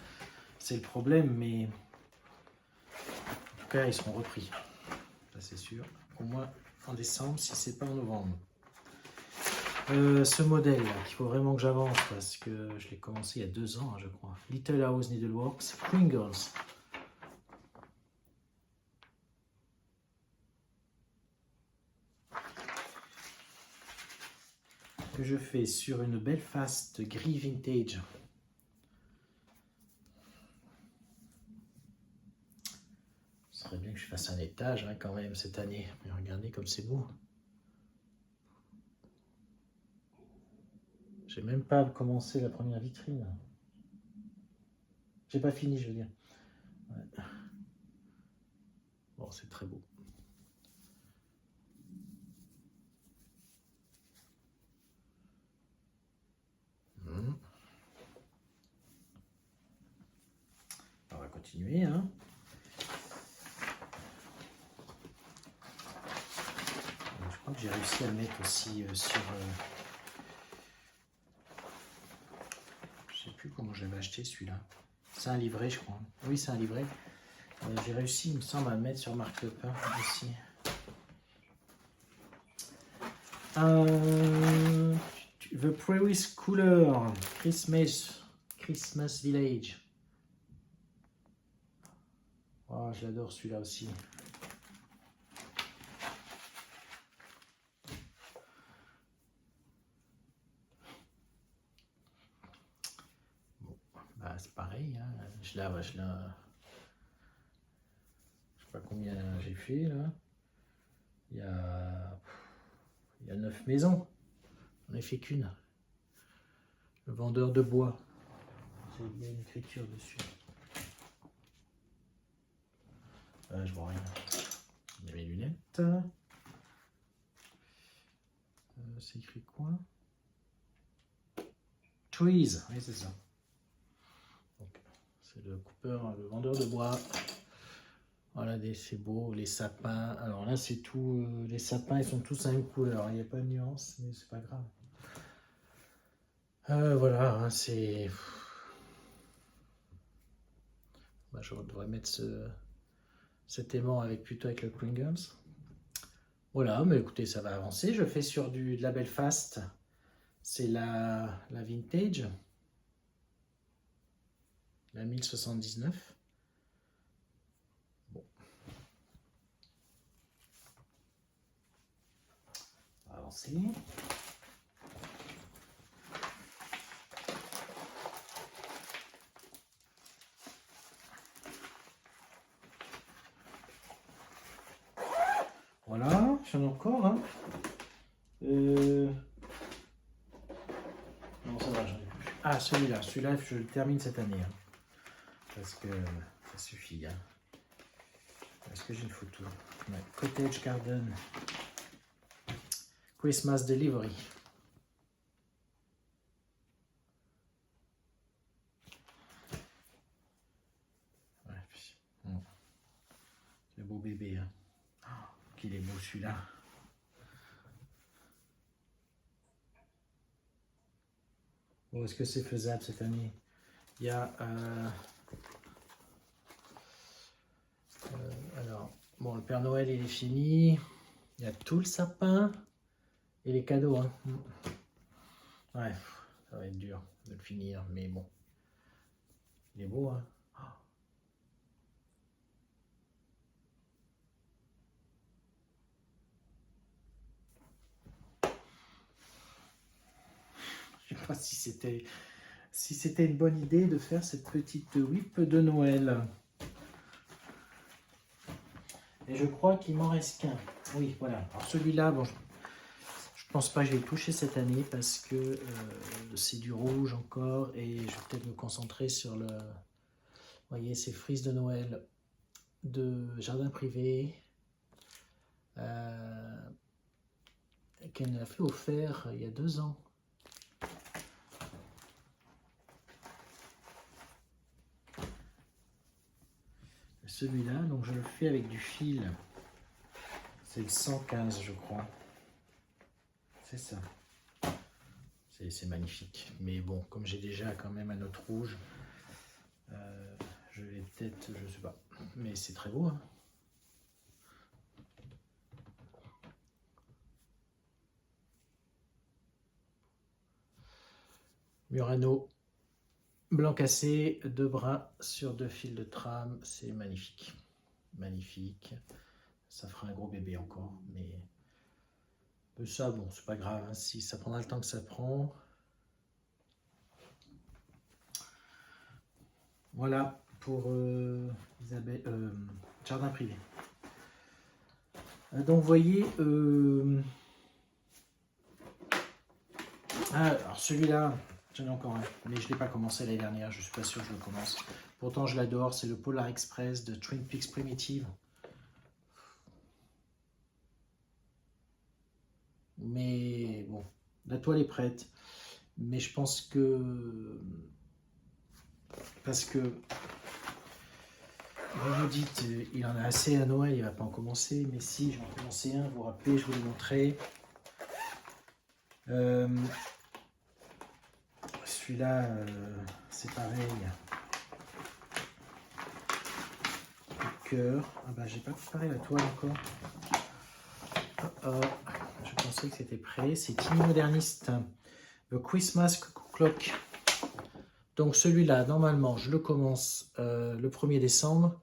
C'est le problème, mais en tout cas ils seront repris, ça c'est sûr, au moins en décembre, si c'est pas en novembre. Ce modèle là, qu'il faut vraiment que j'avance, parce que je l'ai commencé il y a 2 ans, hein, je crois. Little House Needleworks, Pringles. Que je fais sur une Belfast gris vintage. Ce serait bien que je fasse un étage, hein, quand même cette année. Mais regardez comme c'est beau. J'ai même pas commencé la première vitrine. J'ai pas fini, je veux dire. Ouais. Bon, c'est très beau. On va continuer, hein. Je crois que j'ai réussi à le mettre aussi sur... je sais plus comment j'avais acheté celui-là. C'est un livret, je crois. Oui, c'est un livret. J'ai réussi, il me semble, à le mettre sur Markup aussi. The Prairie Schooler, Christmas Village. Oh, je l'adore celui-là aussi. Bon, bah c'est pareil, hein. Je sais pas combien j'ai fait là. Il y a 9 maisons. On n'a fait qu'une. Le vendeur de bois. Il y a une écriture dessus. Je vois rien. Il y a mes lunettes. C'est écrit quoi? Trees, oui c'est ça. C'est le coupeur, le vendeur de bois. Voilà, c'est beau, les sapins. Alors là, c'est tout. Les sapins, ils sont tous la même couleur. Il n'y a pas de nuance, mais c'est pas grave. Voilà, hein, c'est. Bah, je devrais mettre cet aimant plutôt avec le Pringles. Voilà, mais écoutez, ça va avancer. Je fais sur de la Belfast. C'est la vintage. La 1079. Bon. On va avancer. Voilà, j'en ai encore. Hein. Non, ça va, j'en ai plus. Ah, celui-là, je le termine cette année. Hein, parce que ça suffit. Hein. Est-ce que j'ai une photo? Ouais. Cottage Garden. Christmas Delivery. Ouais, bon. Le beau bébé. Hein. Oh, qu'il est beau celui-là. Bon, est-ce que c'est faisable cette année? Il y a... alors, bon, le Père Noël il est fini. Il y a tout le sapin et les cadeaux. Hein. Ouais, ça va être dur de le finir, mais bon. Il est beau, hein. Je sais pas si c'était une bonne idée de faire cette petite whip de Noël. Et je crois qu'il m'en reste qu'un. Oui, voilà. Alors celui-là, bon, je pense pas que je vais le toucher cette année parce que c'est du rouge encore et je vais peut-être me concentrer sur le... Vous voyez, ces frises de Noël de jardin privé qu'elle a fait offert il y a 2 ans. Celui-là, donc je le fais avec du fil. C'est le 115, je crois. C'est ça. C'est magnifique. Mais bon, comme j'ai déjà quand même un autre rouge, je vais peut-être, je sais pas. Mais c'est très beau, hein. Murano blanc cassé, 2 brins sur 2 fils de trame, c'est magnifique. Magnifique. Ça fera un gros bébé encore, mais ça, bon, c'est pas grave, hein, si ça prendra le temps que ça prend. Voilà pour Isabelle, jardin privé. Donc, vous voyez, alors celui-là, j'en ai encore un, mais je ne l'ai pas commencé l'année dernière, je ne suis pas sûr que je le commence. Pourtant, je l'adore, c'est le Polar Express de Twin Peaks Primitive. Mais bon, la toile est prête. Mais je pense que... Parce que... Vous vous dites, il en a assez à Noël, il ne va pas en commencer. Mais si, je vais en commencer un, vous vous rappelez, je vous l'ai montré. Celui-là, c'est pareil. Le cœur. Ah bah, j'ai pas préparé la toile encore. Je pensais que c'était prêt. C'est Tiny Moderniste. The Christmas Clock. Donc celui-là, normalement, je le commence le 1er décembre.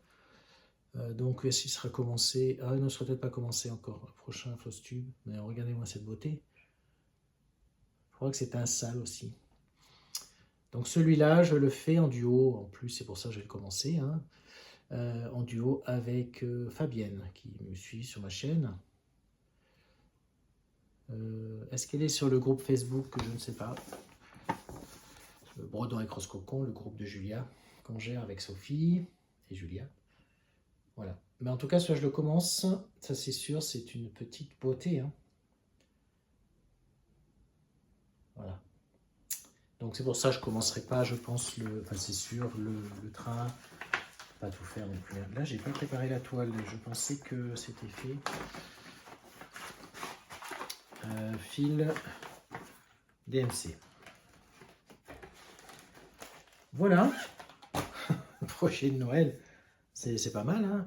Donc s'il sera commencé... Ah non, il ne sera peut-être pas commencé encore. Le prochain Floss Tube. Mais regardez-moi cette beauté. Je crois que c'est un sale aussi. Donc celui-là, je le fais en duo. En plus, c'est pour ça que je vais le commencer. Hein, en duo avec Fabienne, qui me suit sur ma chaîne. Est-ce qu'elle est sur le groupe Facebook? Je ne sais pas. Le Bredon et Cross-Cocon, le groupe de Julia, qu'on gère avec Sophie et Julia. Voilà. Mais en tout cas, soit je le commence, ça c'est sûr, c'est une petite beauté. Hein. Voilà. Donc c'est pour ça que je ne commencerai pas, je pense, enfin c'est sûr, le train. Pas tout faire non plus. Là, j'ai pas préparé la toile, je pensais que c'était fait. Fil DMC. Voilà. Projet de Noël. C'est pas mal, hein.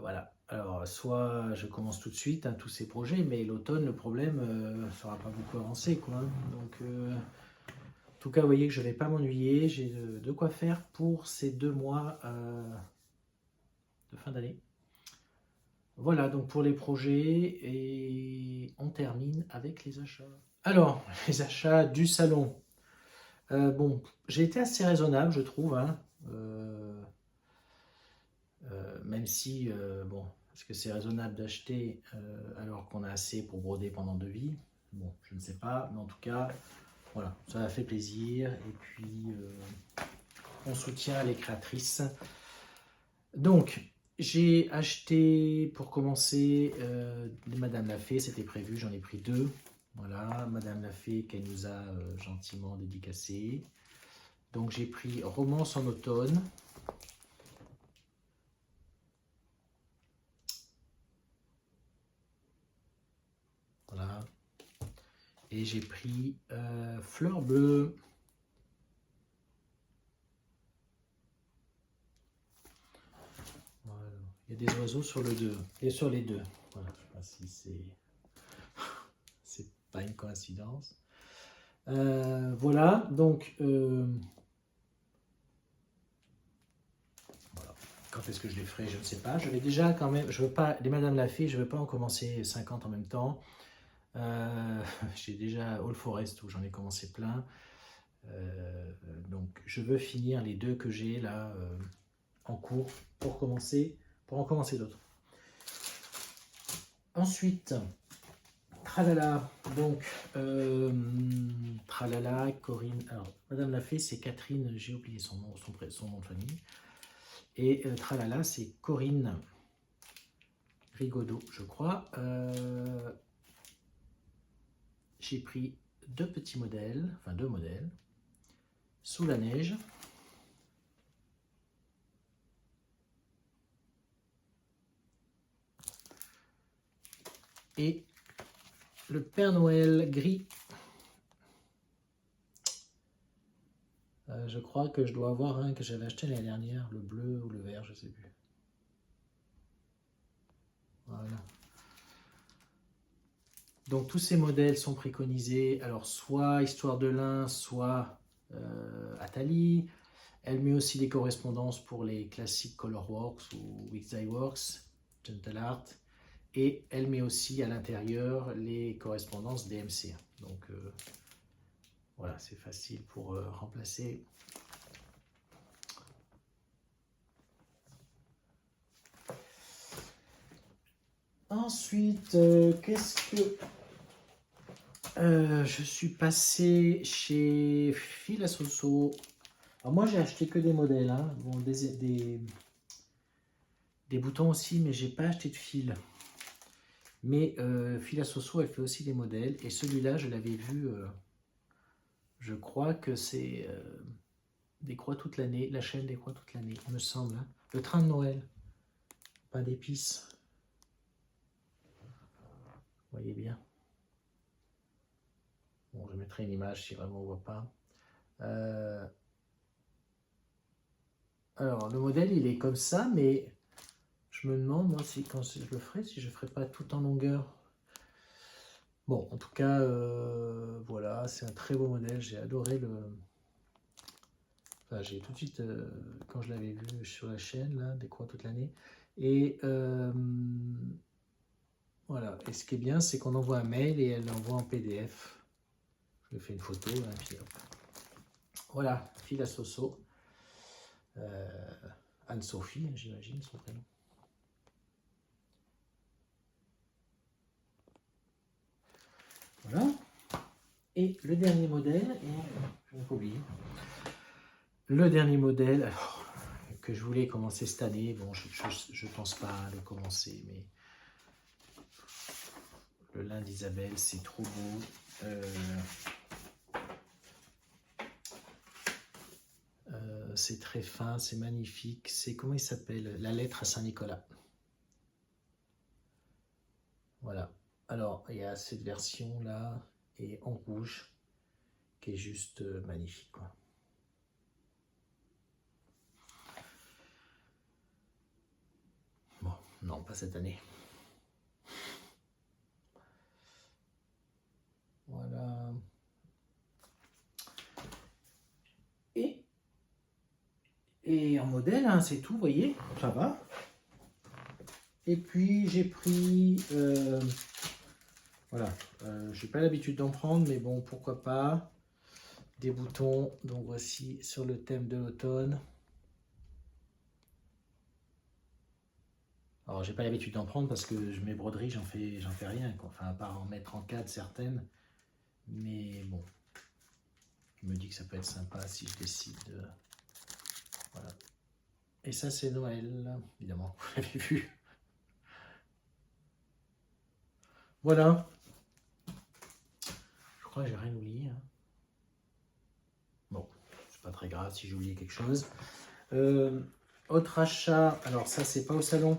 Voilà. Alors, soit je commence tout de suite tous ces projets, mais l'automne, le problème, ne sera pas beaucoup avancé, quoi. Donc, en tout cas, vous voyez que je ne vais pas m'ennuyer. J'ai de quoi faire pour ces 2 mois de fin d'année. Voilà, donc pour les projets, et on termine avec les achats. Alors, les achats du salon. Bon, j'ai été assez raisonnable, je trouve, hein. Même si, bon, est-ce que c'est raisonnable d'acheter alors qu'on a assez pour broder pendant 2 vies? Bon, je ne sais pas, mais en tout cas, voilà, ça m'a fait plaisir. Et puis, on soutient les créatrices. Donc, j'ai acheté, pour commencer, Madame Lafay, c'était prévu, j'en ai pris 2. Voilà, Madame Lafay qu'elle nous a gentiment dédicacé. Donc, j'ai pris Romance en automne. Voilà. Et j'ai pris Fleur bleue. Voilà. Il y a des oiseaux sur le 2 et sur les 2. Voilà. Je ne sais pas si c'est pas une coïncidence. Voilà, donc voilà. Quand est-ce que je les ferai, je ne sais pas. Je vais déjà quand même, je veux pas, les Madame Lafay, je ne veux pas en commencer 50 en même temps. J'ai déjà All Forest où j'en ai commencé plein. Donc je veux finir les 2 que j'ai là en cours pour en commencer d'autres. Ensuite, tralala, donc, tralala, Corinne, alors, Madame l'a fait, c'est Catherine, j'ai oublié son nom, son nom de famille, et tralala, c'est Corinne Rigaudot, je crois. J'ai pris deux petits modèles, enfin deux modèles, sous la neige, et le Père Noël gris. Je crois que je dois avoir un que j'avais acheté l'année dernière, le bleu ou le vert, je ne sais plus. Voilà. Donc tous ces modèles sont préconisés, alors soit Histoire de l'Ain, soit Atali. Elle met aussi des correspondances pour les classiques Colorworks ou Wixieworks, Gentle Art. Et elle met aussi à l'intérieur les correspondances DMC. Donc voilà, c'est facile pour remplacer. Ensuite, qu'est-ce que... je suis passé chez Fil à Soso. Alors moi, j'ai acheté que des modèles. Hein. Bon, des boutons aussi, mais j'ai pas acheté de fil. Mais Fil à Soso, elle fait aussi des modèles. Et celui-là, je l'avais vu... je crois que c'est des croix toute l'année. La chaîne des croix toute l'année, il me semble. Hein. Le train de Noël. Pain d'épices. Vous voyez bien. Bon, je mettrai une image si vraiment on ne voit pas. Alors, le modèle, il est comme ça, mais je me demande, moi, si quand je le ferai, si je ne ferai pas tout en longueur. Bon, en tout cas, voilà, c'est un très beau modèle. J'ai adoré le... Enfin, j'ai tout de suite, quand je l'avais vu sur la chaîne, là, des croix toute l'année. Et voilà. Et ce qui est bien, c'est qu'on envoie un mail et elle l'envoie en PDF. Je fais une photo, hein, puis hop. Voilà, Fil à Soso. Anne-Sophie, j'imagine son prénom. Voilà. Et le dernier modèle, je vais oublier. Le dernier modèle, alors, que je voulais commencer cette année, bon, je ne pense pas le commencer, mais le lin d'Isabelle, c'est trop beau. C'est très fin, c'est magnifique. C'est, comment il s'appelle? La lettre à Saint-Nicolas. Voilà. Alors, il y a cette version-là, et en rouge, qui est juste magnifique, quoi. Bon, non, pas cette année. Voilà. Et en modèle, hein, c'est tout, vous voyez, ça va. Et puis j'ai pris, voilà, j'ai pas l'habitude d'en prendre, mais bon, pourquoi pas, des boutons. Donc voici sur le thème de l'automne. Alors j'ai pas l'habitude d'en prendre parce que mes broderies, j'en fais rien, quoi. Enfin à part en mettre en cadre certaines, mais bon, je me dis que ça peut être sympa si je décide de... Voilà. Et ça c'est Noël, évidemment, vous l'avez vu. Voilà. Je crois que j'ai rien oublié. Hein. Bon, c'est pas très grave si j'ai oublié quelque chose. Autre achat, alors ça c'est pas au salon.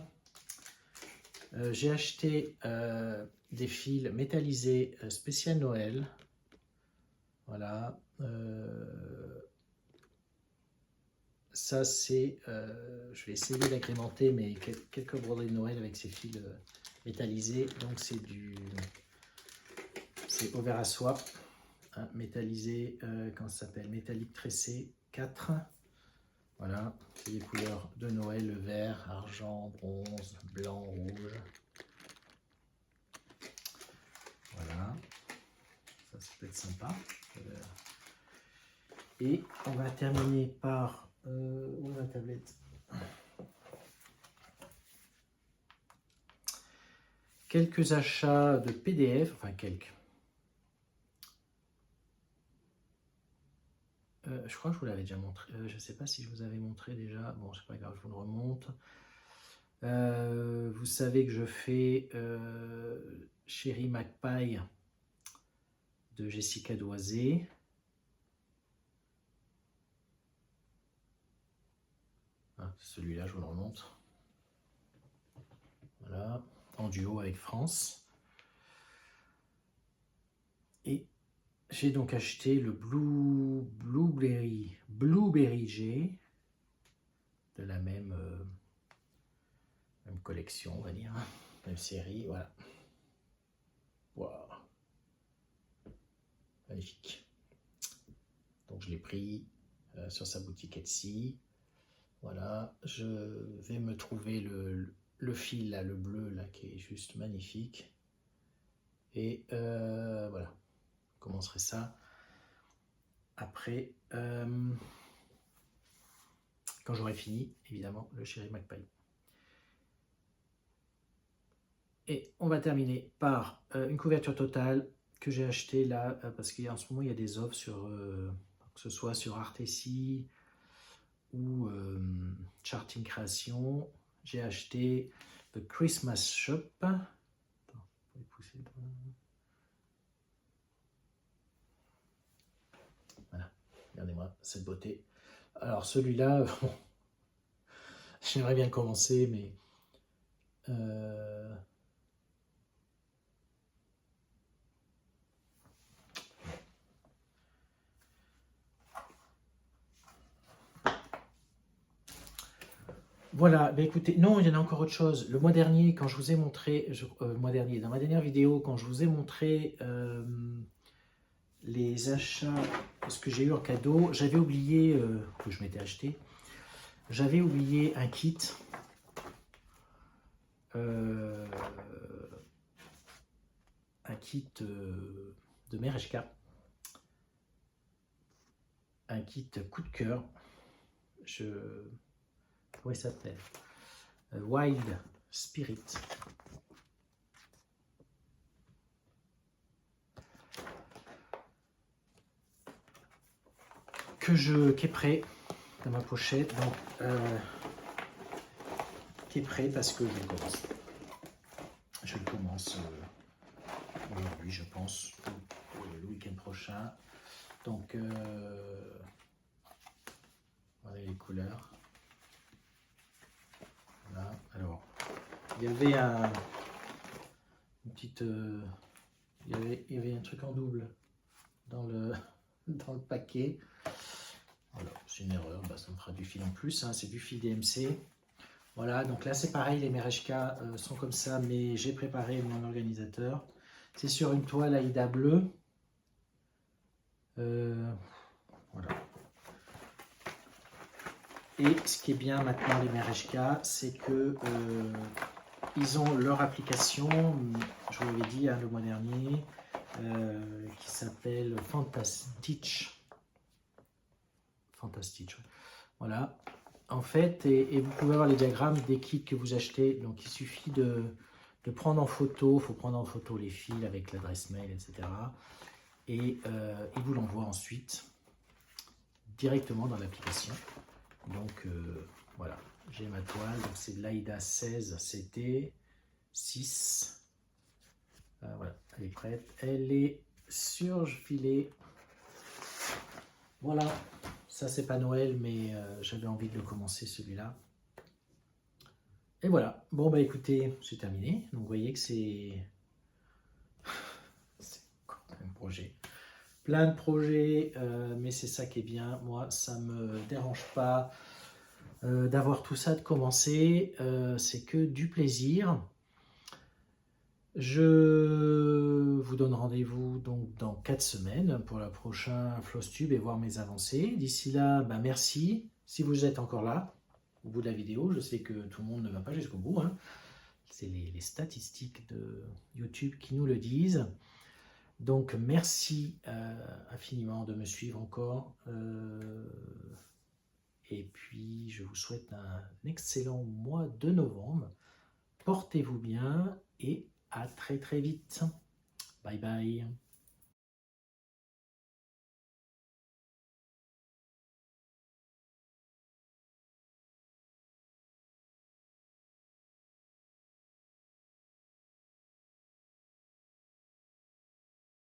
J'ai acheté des fils métallisés spécial Noël. Voilà. Ça c'est, je vais essayer d'agrémenter mais quelques broderies de Noël avec ces fils métallisés. Donc c'est au verre à soie, hein, métallisé, comment ça s'appelle, métallique tressé 4. Voilà, c'est les couleurs de Noël, le vert, argent, bronze, blanc, rouge. Voilà, ça peut être sympa. Et on va terminer par... où est ma tablette? quelques achats de PDF, enfin quelques. Je crois que je vous l'avais déjà montré. Je ne sais pas si je vous avais montré déjà. Bon, c'est pas grave, je vous le remonte. Vous savez que je fais Chérie Magpie de Jessica Doisé. Ah, celui-là, je vous le remonte. Voilà, en duo avec France. Et j'ai donc acheté le Blueberry J de la même collection, on va dire, même série, voilà. Wow. Magnifique. Donc je l'ai pris sur sa boutique Etsy. Voilà, je vais me trouver le fil là, le bleu là, qui est juste magnifique. Et voilà, je commencerai ça après, quand j'aurai fini, évidemment, le Chérie Magpie. Et on va terminer par une couverture totale que j'ai achetée là, parce qu'en ce moment il y a des offres sur, que ce soit sur Artessi ou Charting Création. J'ai acheté The Christmas Shop. Attends, je vais pousser. Voilà, regardez-moi cette beauté. Alors celui-là, j'aimerais bien le commencer, mais voilà, bah écoutez, non, il y en a encore autre chose. Le mois dernier, quand je vous ai montré, dans ma dernière vidéo, quand je vous ai montré les achats, ce que j'ai eu en cadeau, j'avais oublié, que je m'étais acheté, j'avais oublié un kit. Un kit de Mereshka. Un kit coup de cœur. Comment il s'appelle? Wild Spirit. Qui est prêt dans ma pochette. Donc, qui est prêt parce que je le commence. Je le commence aujourd'hui, je pense, le week-end prochain. Donc, voilà les couleurs. Voilà. Alors, il y avait une petite, il y avait un truc en double dans le paquet. Voilà, c'est une erreur, bah, ça me fera du fil en plus, hein, c'est du fil DMC. Voilà, donc là c'est pareil, les Mereshka sont comme ça, mais j'ai préparé mon organisateur. C'est sur une toile Aïda bleue. Voilà. Et ce qui est bien maintenant les Mereshka, c'est que ils ont leur application, je vous l'avais dit hein, le mois dernier, qui s'appelle Fantastitch. Fantastitch, voilà. En fait, et vous pouvez avoir les diagrammes des kits que vous achetez. Donc il suffit de prendre en photo, il faut prendre en photo les fils avec l'adresse mail, etc. Et il vous l'envoie ensuite directement dans l'application. Donc voilà, j'ai ma toile, donc c'est l'Aïda 16 CT 6. Voilà, elle est prête, elle est surfilée. Voilà, ça c'est pas Noël, mais j'avais envie de le commencer celui-là. Et voilà, bon bah écoutez, c'est terminé. Donc vous voyez que c'est un projet. Plein de projets, mais c'est ça qui est bien. Moi, ça me dérange pas d'avoir tout ça, de commencer. C'est que du plaisir. Je vous donne rendez-vous donc dans 4 semaines pour le prochain Flosstube et voir mes avancées. D'ici là, bah merci si vous êtes encore là au bout de la vidéo. Je sais que tout le monde ne va pas jusqu'au bout, hein. C'est les statistiques de YouTube qui nous le disent. Donc merci infiniment de me suivre encore. Et puis je vous souhaite un excellent mois de novembre. Portez-vous bien et à très très vite. Bye bye.